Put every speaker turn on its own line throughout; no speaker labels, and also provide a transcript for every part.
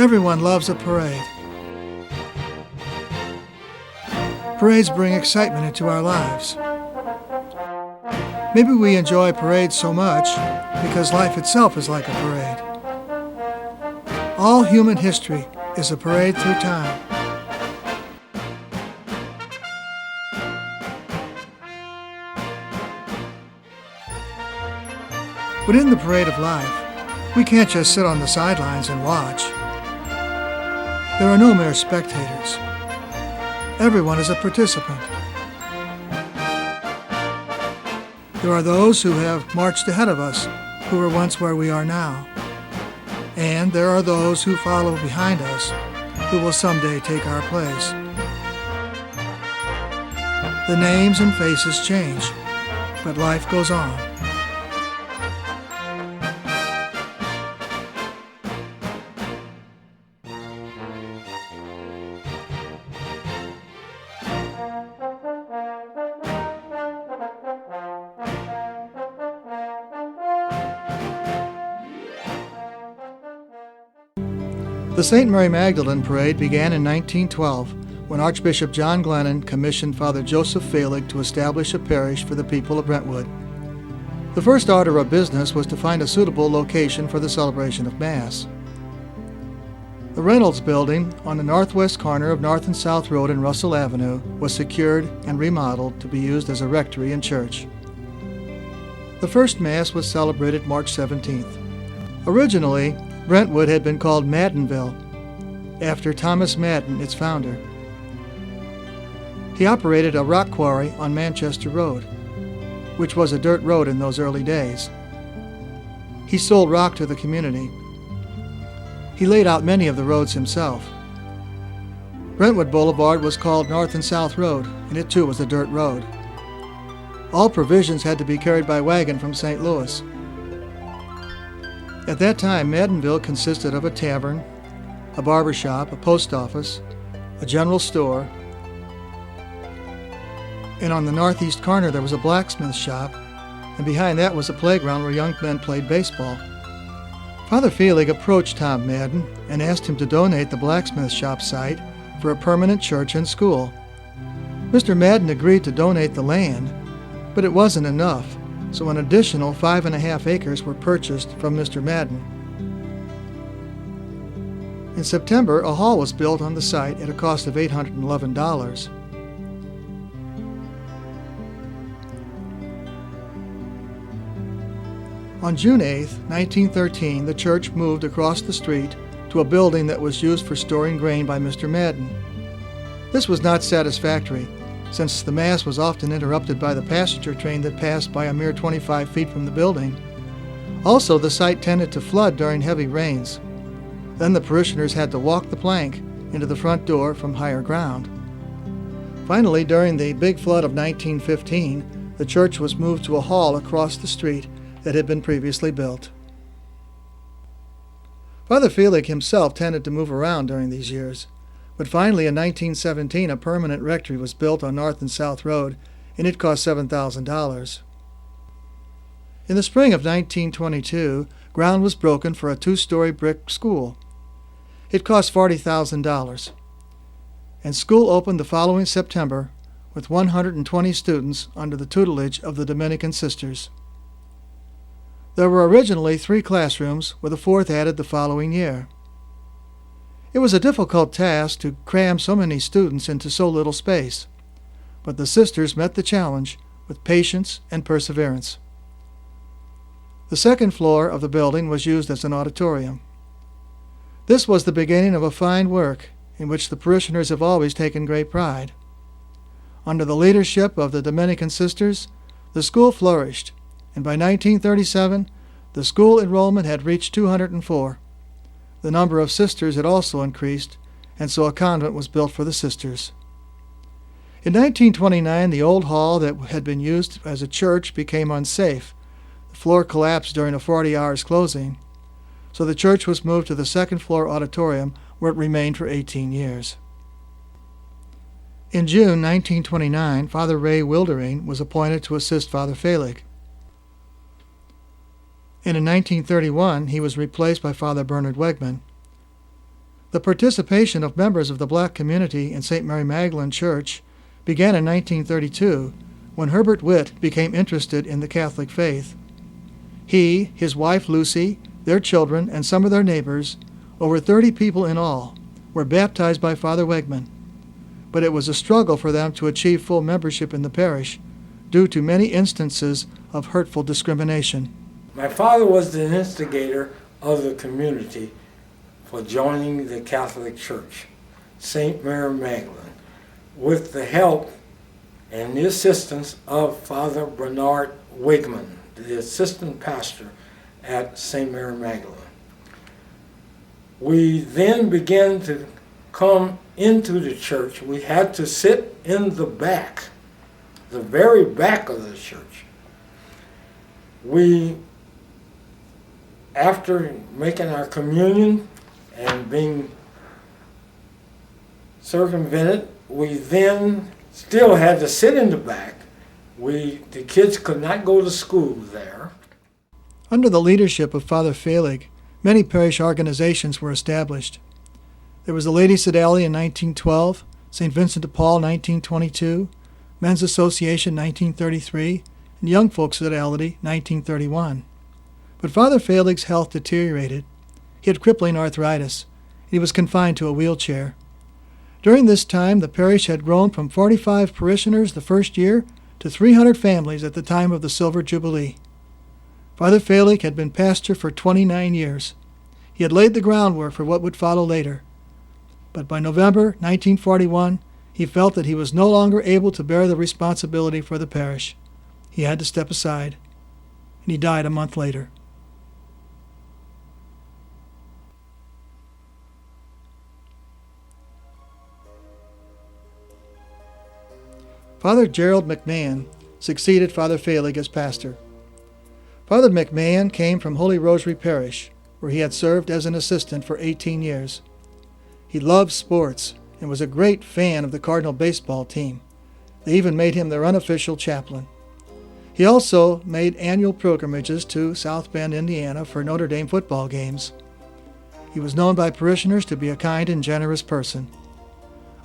Everyone loves a parade. Parades bring excitement into our lives. Maybe we enjoy parades so much because life itself is like a parade. All human history is a parade through time. But in the parade of life, we can't just sit on the sidelines and watch. There are no mere spectators. Everyone is a participant. There are those who have marched ahead of us, who were once where we are now. And there are those who follow behind us, who will someday take our place. The names and faces change, but life goes on. The St. Mary Magdalen Parade began in 1912 when Archbishop John Glennon commissioned Father Joseph Felig to establish a parish for the people of Brentwood. The first order of business was to find a suitable location for the celebration of Mass. The Reynolds Building on the northwest corner of North and South Road and Russell Avenue was secured and remodeled to be used as a rectory and church. The first Mass was celebrated March 17th. Originally, Brentwood had been called Maddenville, after Thomas Madden, its founder. He operated a rock quarry on Manchester Road, which was a dirt road in those early days. He sold rock to the community. He laid out many of the roads himself. Brentwood Boulevard was called North and South Road, and it too was a dirt road. All provisions had to be carried by wagon from St. Louis. At that time, Maddenville consisted of a tavern, a barber shop, a post office, a general store, and on the northeast corner there was a blacksmith shop, and behind that was a playground where young men played baseball. Father Felig approached Tom Madden and asked him to donate the blacksmith shop site for a permanent church and school. Mr. Madden agreed to donate the land, but it wasn't enough. So an additional 5.5 acres were purchased from Mr. Madden. In September, a hall was built on the site at a cost of $811. On June 8, 1913, the church moved across the street to a building that was used for storing grain by Mr. Madden. This was not satisfactory, since the Mass was often interrupted by the passenger train that passed by a mere 25 feet from the building. Also, the site tended to flood during heavy rains. Then the parishioners had to walk the plank into the front door from higher ground. Finally, during the big flood of 1915, the church was moved to a hall across the street that had been previously built. Father Felig himself tended to move around during these years. But finally, in 1917, a permanent rectory was built on North and South Road, and it cost $7,000. In the spring of 1922, ground was broken for a 2-story brick school. It cost $40,000, and school opened the following September with 120 students under the tutelage of the Dominican sisters. There were originally 3 classrooms, with a 4th added the following year. It was a difficult task to cram so many students into so little space, but the sisters met the challenge with patience and perseverance. The second floor of the building was used as an auditorium. This was the beginning of a fine work in which the parishioners have always taken great pride. Under the leadership of the Dominican sisters, the school flourished, and by 1937, the school enrollment had reached 204. The number of sisters had also increased, and so a convent was built for the sisters. In 1929, the old hall that had been used as a church became unsafe. The floor collapsed during a 40 hours closing, so the church was moved to the second-floor auditorium, where it remained for 18 years. In June 1929, Father Ray Wildering was appointed to assist Father Felig. And in 1931, he was replaced by Father Bernard Wegman. The participation of members of the black community in St. Mary Magdalen Church began in 1932 when Herbert Witt became interested in the Catholic faith. He, his wife Lucy, their children, and some of their neighbors, over 30 people in all, were baptized by Father Wegman. But it was a struggle for them to achieve full membership in the parish due to many instances of hurtful discrimination.
My father was the instigator of the community for joining the Catholic Church, St. Mary Magdalen, with the help and the assistance of Father Bernard Wegman, the assistant pastor at St. Mary Magdalen. We then began to come into the church. We had to sit in the back, the very back of the church. We, after making our communion and being circumvented, we then still had to sit in the back. The kids could not go to school there.
Under the leadership of Father Felig, many parish organizations were established. There was the Ladies' Sodality in 1912, St. Vincent de Paul 1922, Men's Association 1933, and Young Folks' Sodality 1931. But Father Felig's health deteriorated. He had crippling arthritis, and he was confined to a wheelchair. During this time, the parish had grown from 45 parishioners the first year to 300 families at the time of the Silver Jubilee. Father Felig had been pastor for 29 years. He had laid the groundwork for what would follow later. But by November 1941, he felt that he was no longer able to bear the responsibility for the parish. He had to step aside, and he died a month later. Father Gerald McMahon succeeded Father Felig as pastor. Father McMahon came from Holy Rosary Parish, where he had served as an assistant for 18 years. He loved sports and was a great fan of the Cardinal baseball team. They even made him their unofficial chaplain. He also made annual pilgrimages to South Bend, Indiana for Notre Dame football games. He was known by parishioners to be a kind and generous person.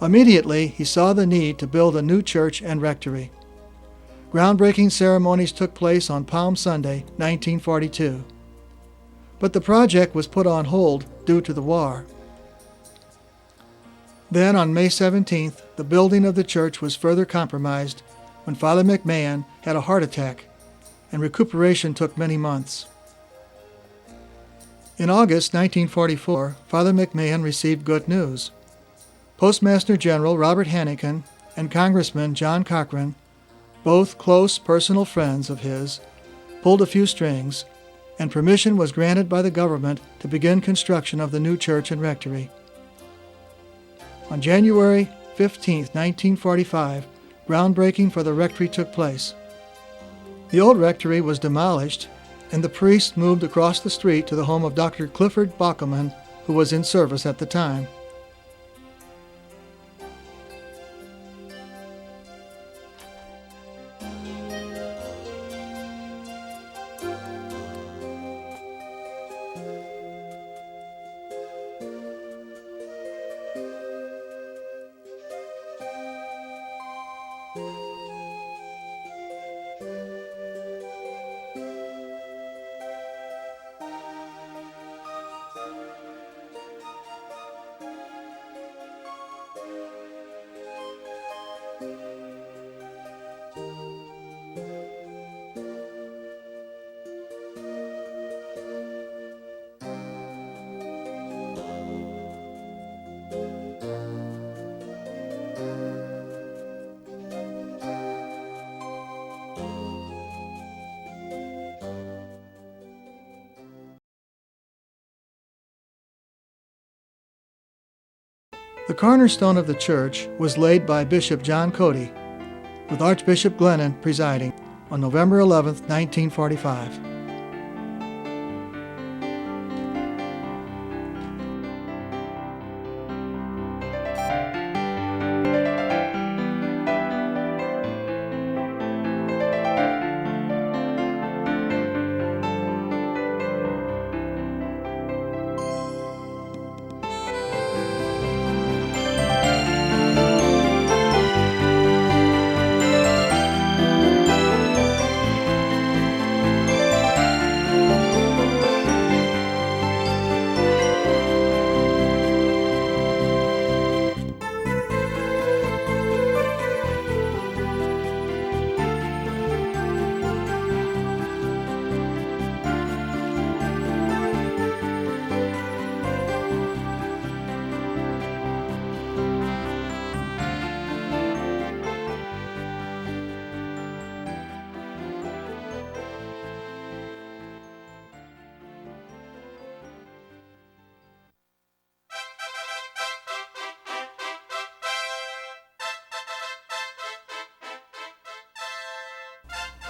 Immediately, he saw the need to build a new church and rectory. Groundbreaking ceremonies took place on Palm Sunday, 1942. But the project was put on hold due to the war. Then, on May 17th, the building of the church was further compromised when Father McMahon had a heart attack, and recuperation took many months. In August 1944, Father McMahon received good news. Postmaster General Robert Hannikin and Congressman John Cochran, both close personal friends of his, pulled a few strings, and permission was granted by the government to begin construction of the new church and rectory. On January 15, 1945, groundbreaking for the rectory took place. The old rectory was demolished, and the priest moved across the street to the home of Dr. Clifford Bockelman, who was in service at the time. The cornerstone of the church was laid by Bishop John Cody, with Archbishop Glennon presiding, on November 11, 1945.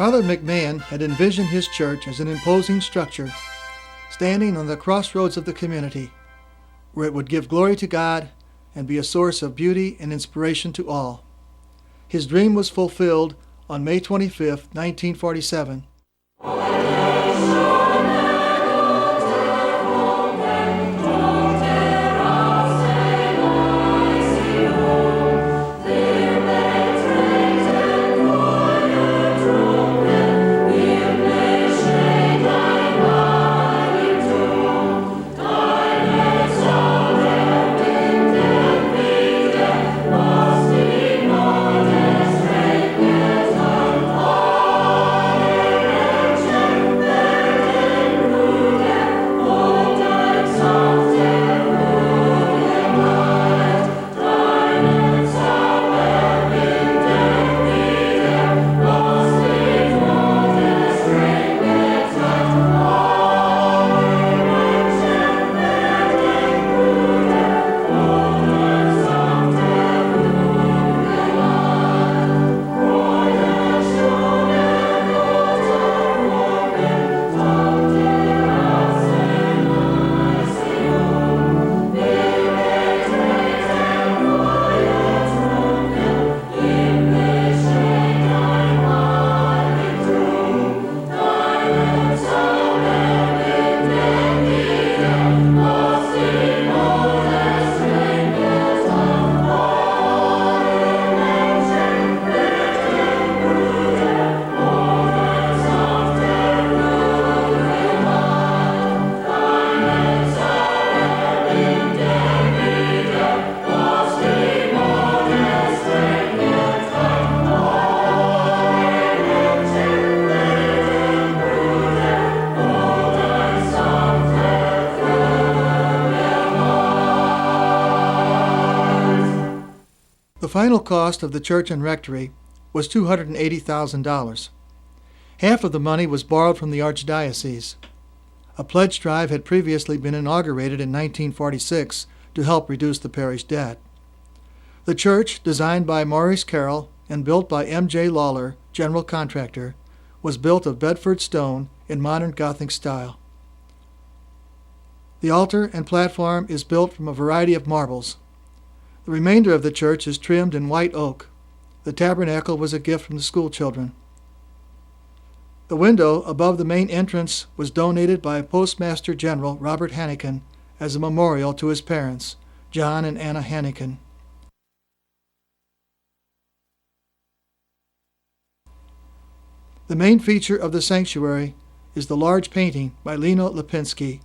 Father McMahon had envisioned his church as an imposing structure standing on the crossroads of the community, where it would give glory to God and be a source of beauty and inspiration to all. His dream was fulfilled on May 25, 1947. The final cost of the church and rectory was $280,000. Half of the money was borrowed from the archdiocese. A pledge drive had previously been inaugurated in 1946 to help reduce the parish debt. The church, designed by Maurice Carroll and built by M.J. Lawler, general contractor, was built of Bedford stone in modern Gothic style. The altar and platform is built from a variety of marbles. The remainder of the church is trimmed in white oak. The tabernacle was a gift from the school children. The window above the main entrance was donated by Postmaster General Robert Hannikin as a memorial to his parents, John and Anna Hannikin. The main feature of the sanctuary is the large painting by Lino Lipinski,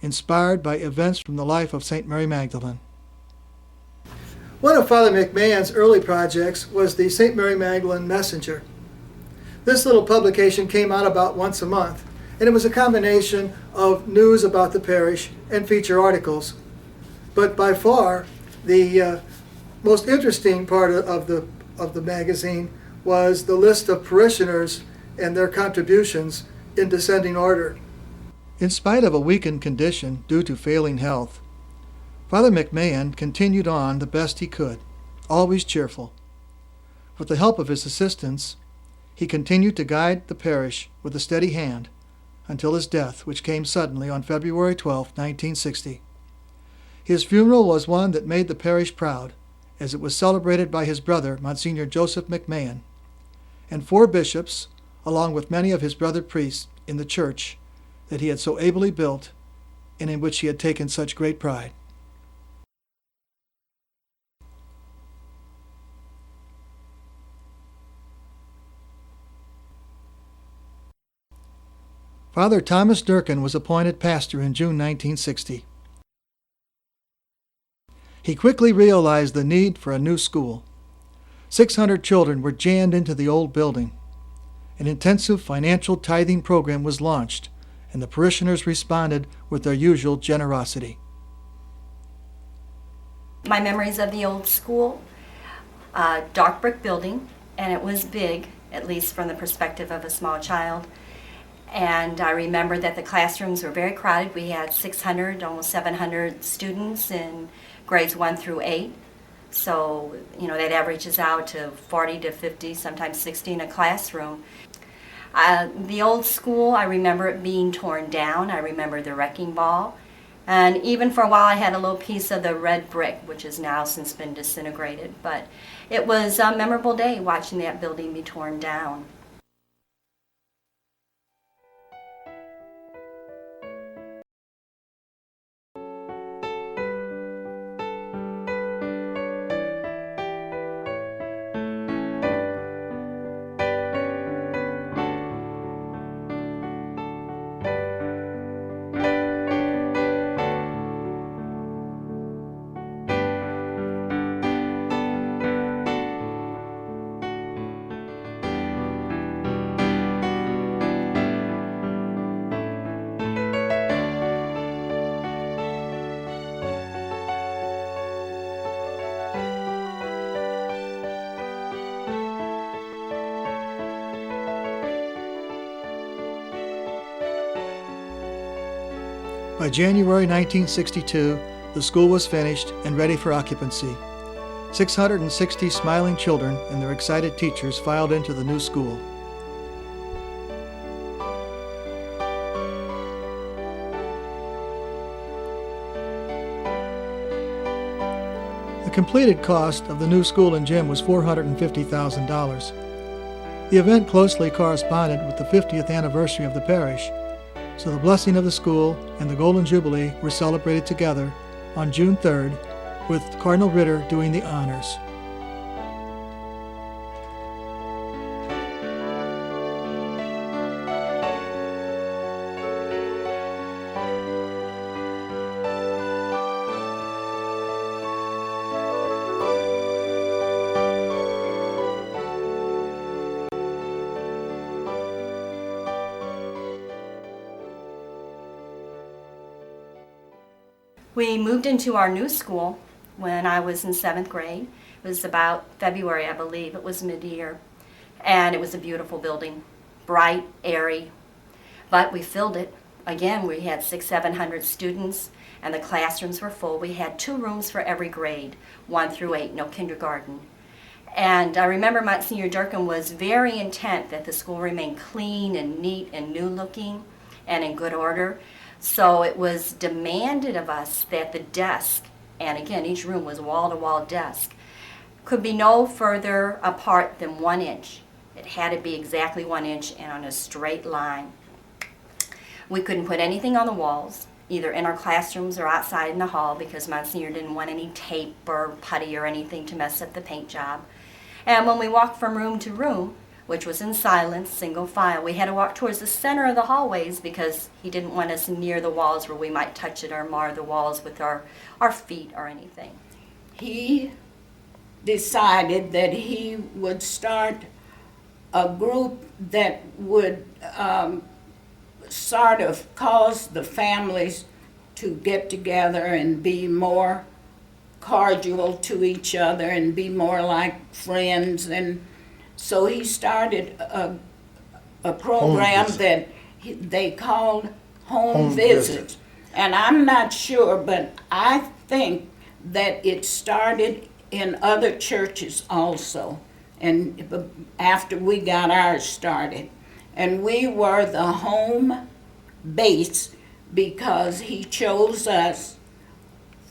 inspired by events from the life of St. Mary Magdalene. One of Father McMahon's early projects was the St. Mary Magdalene Messenger. This little publication came out about once a month, and it was a combination of news about the parish and feature articles. But by far, the most interesting part of the magazine was the list of parishioners and their contributions in descending order. In spite of a weakened condition due to failing health, Father McMahon continued on the best he could, always cheerful. With the help of his assistants, he continued to guide the parish with a steady hand until his death, which came suddenly on February 12, 1960. His funeral was one that made the parish proud, as it was celebrated by his brother, Monsignor Joseph McMahon, and 4 bishops, along with many of his brother priests in the church that he had so ably built and in which he had taken such great pride. Father Thomas Durkin was appointed pastor in June 1960. He quickly realized the need for a new school. 600 children were jammed into the old building. An intensive financial tithing program was launched, and the parishioners responded with their usual generosity.
My memories of the old school, dark brick building, and it was big, at least from the perspective of a small child. And I remember that the classrooms were very crowded. We had 600, almost 700 students in grades 1 through 8. So, that averages out to 40 to 50, sometimes 60 in a classroom. The old school, I remember it being torn down. I remember the wrecking ball. And even for a while I had a little piece of the red brick, which has now since been disintegrated. But it was a memorable day watching that building be torn down.
By January 1962, the school was finished and ready for occupancy. 660 smiling children and their excited teachers filed into the new school. The completed cost of the new school and gym was $450,000. The event closely corresponded with the 50th anniversary of the parish, so the blessing of the school and the Golden Jubilee were celebrated together on June 3rd, with Cardinal Ritter doing the honors.
We moved into our new school when I was in 7th grade. It was about February, I believe. It was mid-year. And it was a beautiful building, bright, airy. But we filled it. Again, we had 600-700 students, and the classrooms were full. We had 2 rooms for every grade, 1 through 8, no kindergarten. And I remember Monsignor Durkin was very intent that the school remain clean and neat and new-looking and in good order. So it was demanded of us that the desk, and again, each room was wall-to-wall desk, could be no further apart than 1 inch. It had to be exactly 1 inch and on a straight line. We couldn't put anything on the walls, either in our classrooms or outside in the hall, because Monsignor didn't want any tape or putty or anything to mess up the paint job. And when we walked from room to room, which was in silence, single file, we had to walk towards the center of the hallways because he didn't want us near the walls where we might touch it or mar the walls with our feet or anything.
He decided that he would start a group that would sort of cause the families to get together and be more cordial to each other and be more like friends. And so he started a program that they called home visits. And I'm not sure, but I think that it started in other churches also, and after we got ours started. And we were the home base because he chose us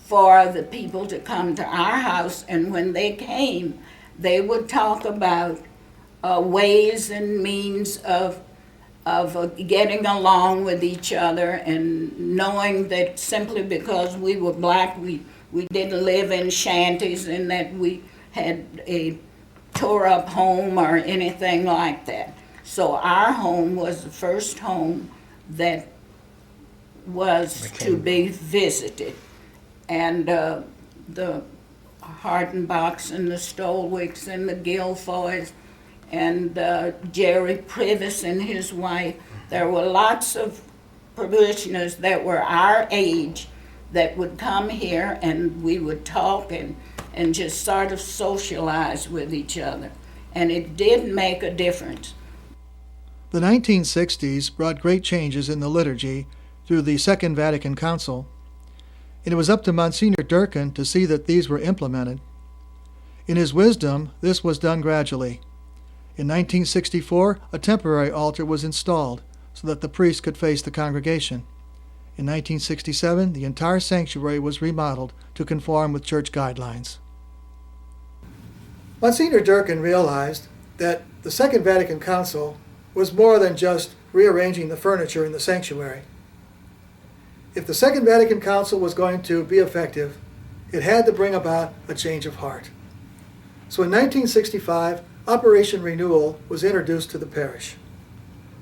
for the people to come to our house, and when they came, they would talk about ways and means of getting along with each other, and knowing that simply because we were black, we didn't live in shanties and that we had a tore-up home or anything like that. So our home was the first home that was to be visited. And the Hartenbachs and the Stolwicks and the Guilfoys and Jerry Privis and his wife. There were lots of parishioners that were our age that would come here, and we would talk and just sort of socialize with each other. And it did make a difference.
The 1960s brought great changes in the liturgy through the Second Vatican Council, and it was up to Monsignor Durkin to see that these were implemented. In his wisdom, this was done gradually. In 1964, a temporary altar was installed so that the priest could face the congregation. In 1967, the entire sanctuary was remodeled to conform with church guidelines. Monsignor Durkin realized that the Second Vatican Council was more than just rearranging the furniture in the sanctuary. If the Second Vatican Council was going to be effective, it had to bring about a change of heart. So in 1965, Operation Renewal was introduced to the parish.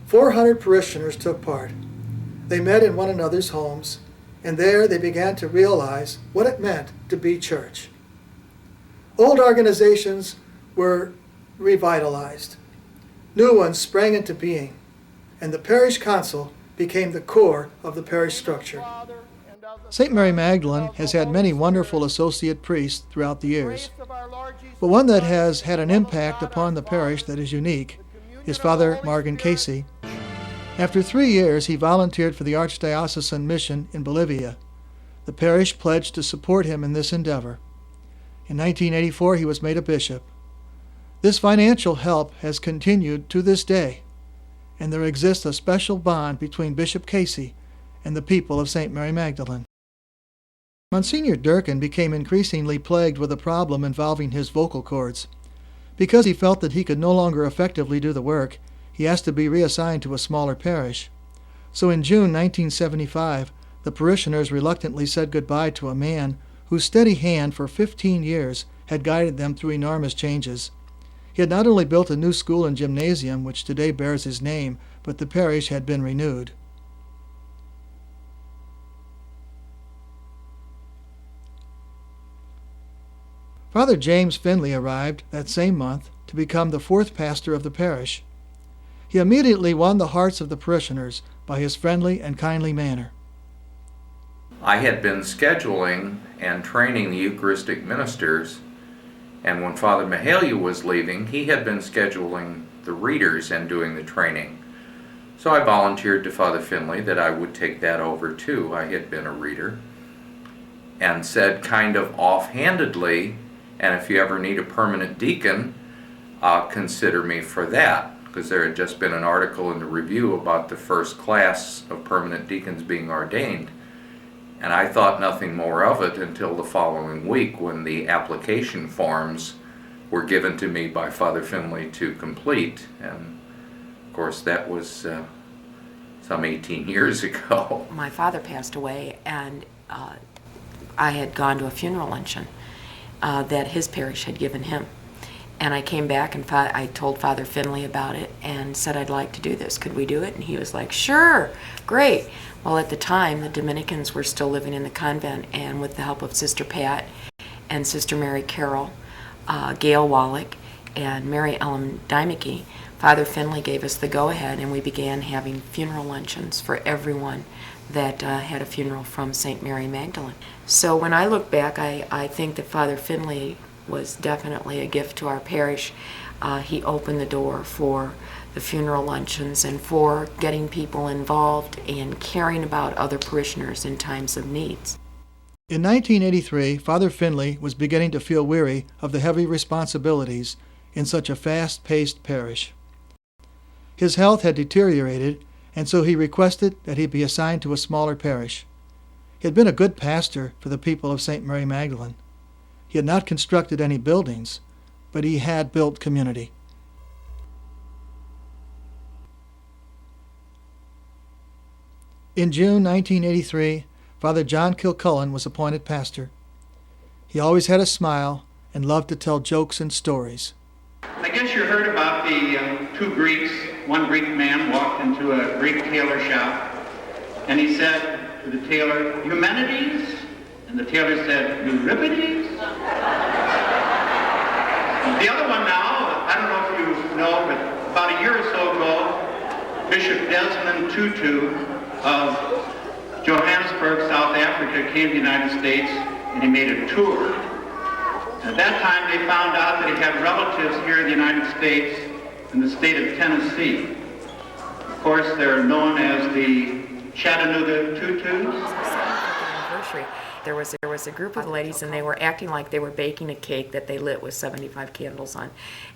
400 parishioners took part. They met in one another's homes, and there they began to realize what it meant to be church. Old organizations were revitalized. New ones sprang into being, and the parish council became the core of the parish structure. St. Mary Magdalen has had many wonderful associate priests throughout the years, but one that has had an impact upon the parish that is unique is Father Margan Casey. After 3 years, he volunteered for the Archdiocesan mission in Bolivia. The parish pledged to support him in this endeavor. In 1984, he was made a bishop. This financial help has continued to this day, and there exists a special bond between Bishop Casey and the people of St. Mary Magdalen. Monsignor Durkin became increasingly plagued with a problem involving his vocal cords. Because he felt that he could no longer effectively do the work, he asked to be reassigned to a smaller parish. So in June 1975, the parishioners reluctantly said goodbye to a man whose steady hand for 15 years had guided them through enormous changes. He had not only built a new school and gymnasium, which today bears his name, but the parish had been renewed. Father James Finley arrived that same month to become the 4th pastor of the parish. He immediately won the hearts of the parishioners by his friendly and kindly manner.
I had been scheduling and training the Eucharistic ministers, and when Father Mahalia was leaving, he had been scheduling the readers and doing the training. So I volunteered to Father Finley that I would take that over too. I had been a reader, and said kind of offhandedly, and if you ever need a permanent deacon, consider me for that, because there had just been an article in the Review about the first class of permanent deacons being ordained. And I thought nothing more of it until the following week when the application forms were given to me by Father Finley to complete. And of course that was some 18 years ago.
My father passed away, and I had gone to a funeral luncheon that his parish had given him. And I came back and I told Father Finley about it and said, I'd like to do this. Could we do it? And he was like, sure, great. Well, at the time, the Dominicans were still living in the convent, and with the help of Sister Pat and Sister Mary Carroll, Gail Wallach, and Mary Ellen Dymeke, Father Finley gave us the go-ahead, and we began having funeral luncheons for everyone that had a funeral from St. Mary Magdalen. So when I look back, I think that Father Finley was definitely a gift to our parish. He opened the door for the funeral luncheons and for getting people involved and caring about other parishioners in times of needs.
In 1983, Father Finley was beginning to feel weary of the heavy responsibilities in such a fast-paced parish. His health had deteriorated, and so he requested that he be assigned to a smaller parish. He had been a good pastor for the people of St. Mary Magdalen. He had not constructed any buildings, but he had built community. In June 1983, Father John Kilcullen was appointed pastor. He always had a smile and loved to tell jokes and stories.
I guess you heard about the two Greeks. One Greek man walked into a Greek tailor shop, and he said to the tailor, "Eumenides?" And the tailor said, "Euripides?" The other one now, I don't know if you know, but about a year or so ago, Bishop Desmond Tutu of Johannesburg, South Africa, came to the United States, and he made a tour. At that time, they found out that he had relatives here in the United States, in the state of Tennessee. Of course, they're known as the Chattanooga Tutus.
Anniversary. There was a group of ladies, and they were acting like they were baking a cake that they lit with 75 candles on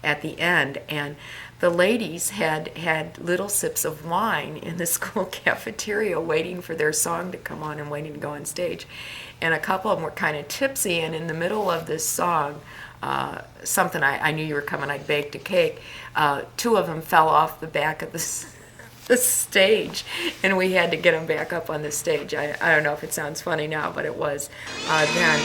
at the end. And the ladies had little sips of wine in the school cafeteria waiting for their song to come on and waiting to go on stage. And a couple of them were kind of tipsy, and in the middle of this song, something I knew you were coming, I baked a cake, two of them fell off the back of the stage, and we had to get them back up on the stage. I don't know if it sounds funny now, but it was then.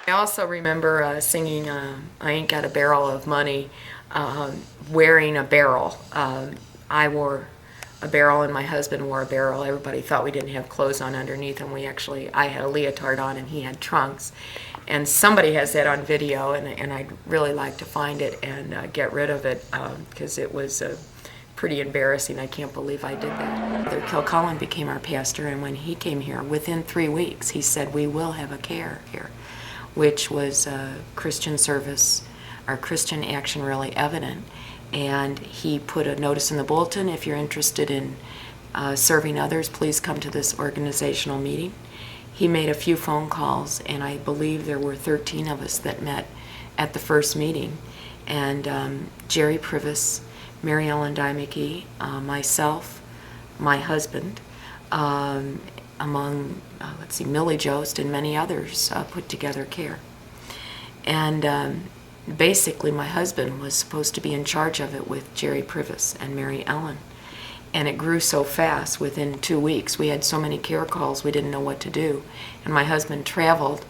I also remember singing I Ain't Got a Barrel of Money, wearing a barrel. I wore a barrel and my husband wore a barrel. Everybody thought we didn't have clothes on underneath, and I had a leotard on and he had trunks. And somebody has that on video, and I'd really like to find it and get rid of it because it was pretty embarrassing. I can't believe I did that. Father Kilcullen became our pastor, and when he came here, within 3 weeks, he said, "We will have a care here," which was Christian service, or Christian action really evident. And he put a notice in the bulletin, if you're interested in serving others, please come to this organizational meeting. He made a few phone calls, and I believe there were 13 of us that met at the first meeting. And Jerry Privis, Mary Ellen Dymeke, myself, my husband, among, Millie Jost and many others put together care. And basically my husband was supposed to be in charge of it with Jerry Privis and Mary Ellen. And it grew so fast within 2 weeks. We had so many care calls we didn't know what to do. And my husband traveled,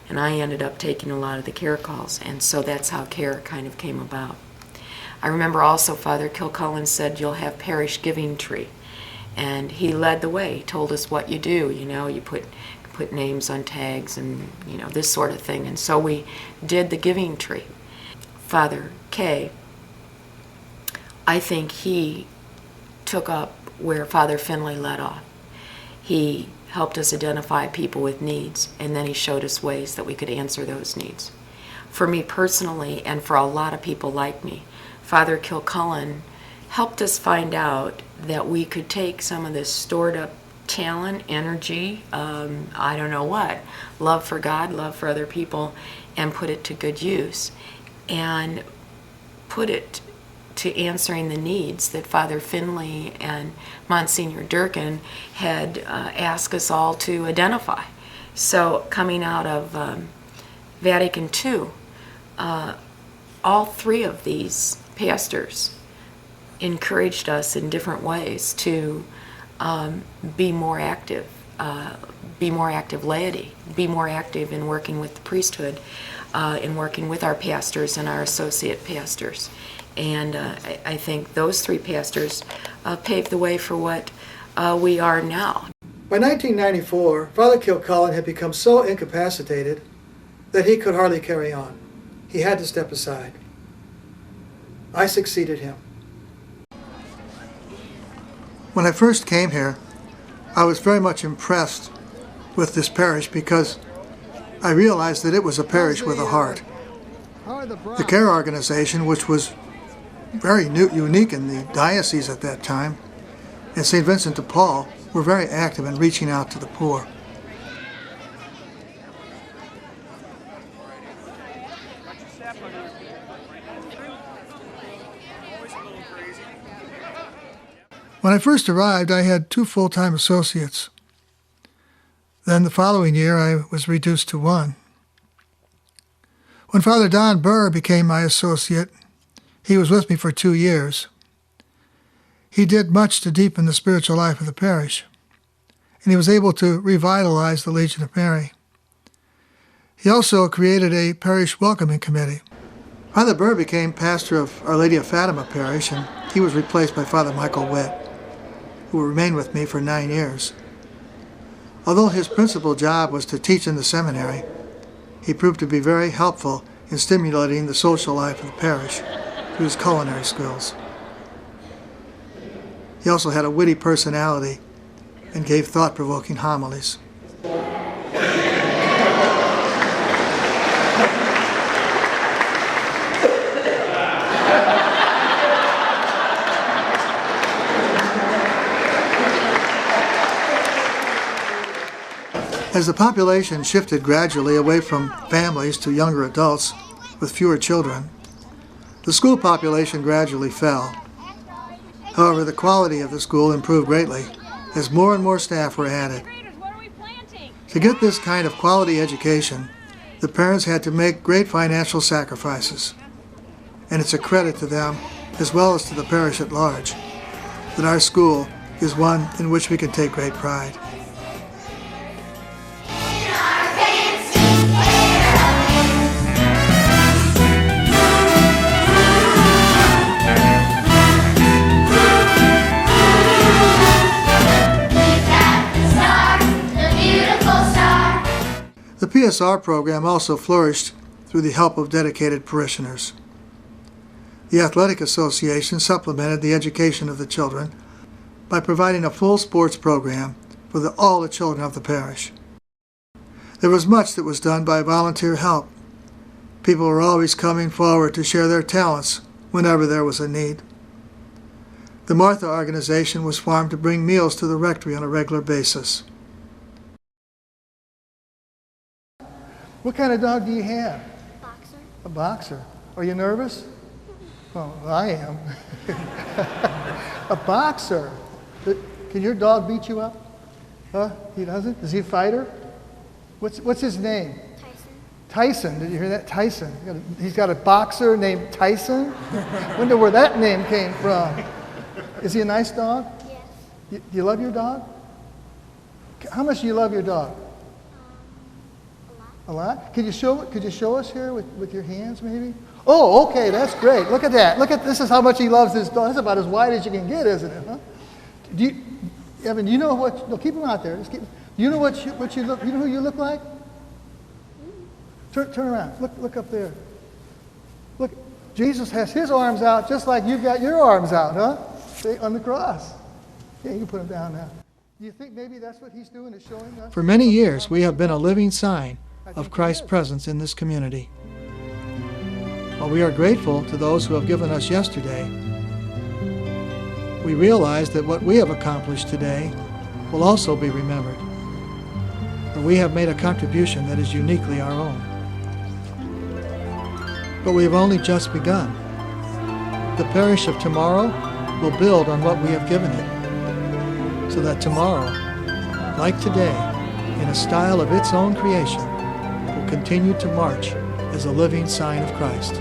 and I ended up taking a lot of the care calls. And so that's how care kind of came about. I remember also Father Kilcullen said, "You'll have parish giving tree." And he led the way. He told us what you do. You put names on tags and, this sort of thing. And so we did the giving tree. Father K, I think he took up where Father Finley led off. He helped us identify people with needs, and then he showed us ways that we could answer those needs. For me personally, and for a lot of people like me, Father Kilcullen helped us find out that we could take some of this stored up talent, energy, I don't know what, love for God, love for other people, and put it to good use, and put it to answering the needs that Father Finley and Monsignor Durkin had asked us all to identify. So coming out of Vatican II, all three of these pastors encouraged us in different ways to be more active laity, be more active in working with the priesthood, in working with our pastors and our associate pastors. And I think those three pastors paved the way for what we are now.
By 1994, Father Kilcullen had become so incapacitated that he could hardly carry on. He had to step aside. I succeeded him. When I first came here, I was very much impressed with this parish because I realized that it was a parish with a heart. The care organization, which was very unique in the diocese at that time, and St. Vincent de Paul were very active in reaching out to the poor. When I first arrived, I had 2 full-time associates. Then the following year, I was reduced to 1. When Father Don Burr became my associate, he was with me for 2 years. He did much to deepen the spiritual life of the parish, and he was able to revitalize the Legion of Mary. He also created a parish welcoming committee. Father Burr became pastor of Our Lady of Fatima Parish, and he was replaced by Father Michael Witt, who remained with me for 9 years. Although his principal job was to teach in the seminary, he proved to be very helpful in stimulating the social life of the parish through his culinary skills. He also had a witty personality and gave thought-provoking homilies. As the population shifted gradually away from families to younger adults with fewer children, the school population gradually fell. However, the quality of the school improved greatly as more and more staff were added. To get this kind of quality education, the parents had to make great financial sacrifices. And it's a credit to them, as well as to the parish at large, that our school is one in which we can take great pride. The PSR program also flourished through the help of dedicated parishioners. The Athletic Association supplemented the education of the children by providing a full sports program for all the children of the parish. There was much that was done by volunteer help. People were always coming forward to share their talents whenever there was a need. The Martha organization was formed to bring meals to the rectory on a regular basis. What kind of dog do you have?
Boxer.
A boxer. Are you nervous? Oh, I am. A boxer. Can your dog beat you up? Huh? He doesn't? Is he a fighter? What's his name?
Tyson.
Tyson. Did you hear that? Tyson. He's got a boxer named Tyson? Wonder where that name came from. Is he a nice dog?
Yes.
Do you love your dog? How much do you love your dog?
A lot.
A lot? Could you show us here with your hands maybe? Oh, okay, that's great. Look at that. This is how much he loves his dog. That's about as wide as you can get, isn't it? Huh? Evan, do you know what? No, keep him out there. Do you know what you look? You know who you look like? Turn around. Look up there. Look, Jesus has his arms out just like you've got your arms out, huh? See, on the cross. Yeah, you can put him down now. Do you think maybe that's what he's doing, is showing us? For many years, we have been a living sign of Christ's presence in this community. While we are grateful to those who have given us yesterday, we realize that what we have accomplished today will also be remembered, for we have made a contribution that is uniquely our own. But we have only just begun. The parish of tomorrow will build on what we have given it, so that tomorrow, like today, in a style of its own creation, will continue to march as a living sign of Christ.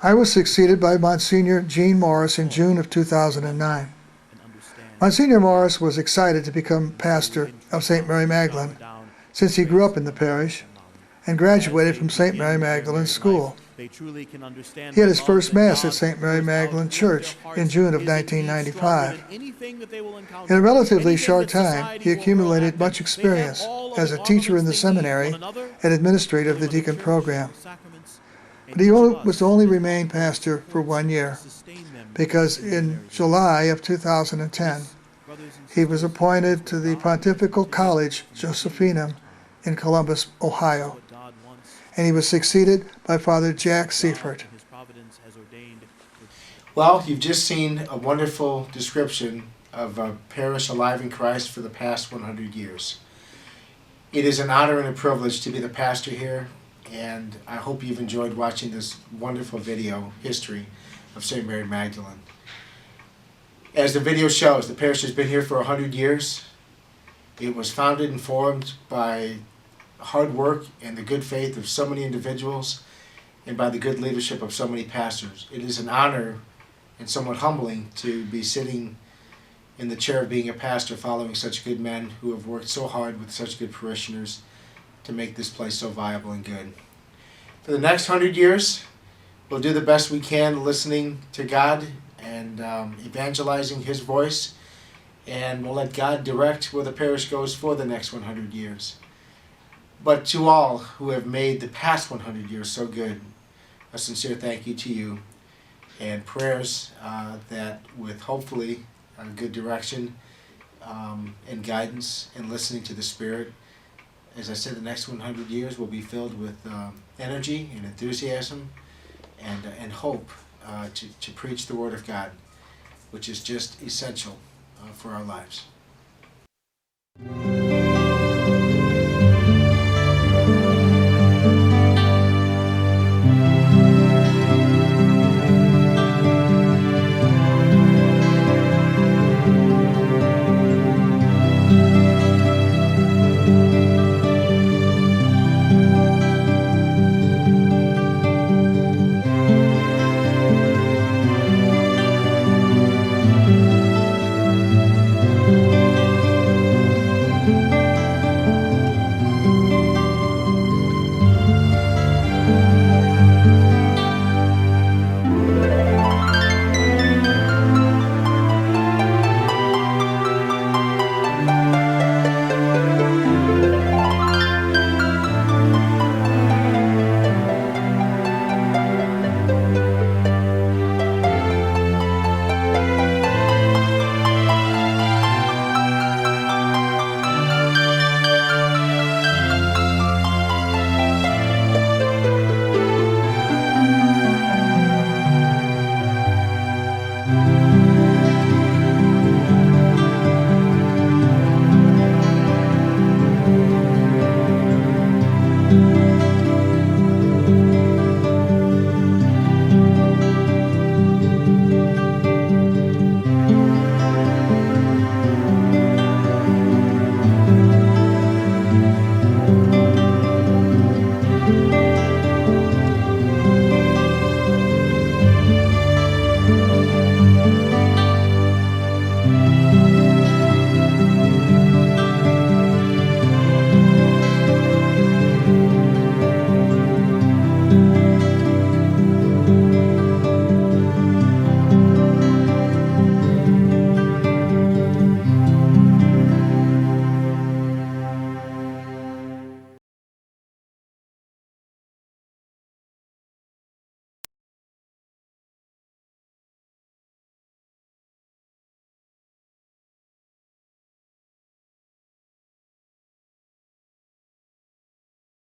I was succeeded by Monsignor Gene Morris in June of 2009. Monsignor Morris was excited to become pastor of St. Mary Magdalen since he grew up in the parish and graduated from St. Mary Magdalen School. He had his first Mass at St. Mary Magdalen Church in June of 1995. In a relatively short time, he accumulated much experience as a teacher in the seminary and administrator of the deacon program. But he was to only remain pastor for 1 year, because in July of 2010, he was appointed to the Pontifical College Josephinum in Columbus, Ohio. and he was succeeded by Father Jack Seifert.
Well, you've just seen a wonderful description of a parish alive in Christ for the past 100 years. It is an honor and a privilege to be the pastor here, and I hope you've enjoyed watching this wonderful video history of St. Mary Magdalene. As the video shows, the parish has been here for 100 years. It was founded and formed by hard work and the good faith of so many individuals and by the good leadership of so many pastors. It is an honor and somewhat humbling to be sitting in the chair of being a pastor following such good men who have worked so hard with such good parishioners to make this place so viable and good. For the next 100 years, we'll do the best we can listening to God and evangelizing His voice, and we'll let God direct where the parish goes for the next 100 years. But to all who have made the past 100 years so good, a sincere thank you to you, and prayers that with hopefully good direction and guidance and listening to the Spirit, as I said, the next 100 years will be filled with energy and enthusiasm and hope to preach the Word of God, which is just essential for our lives.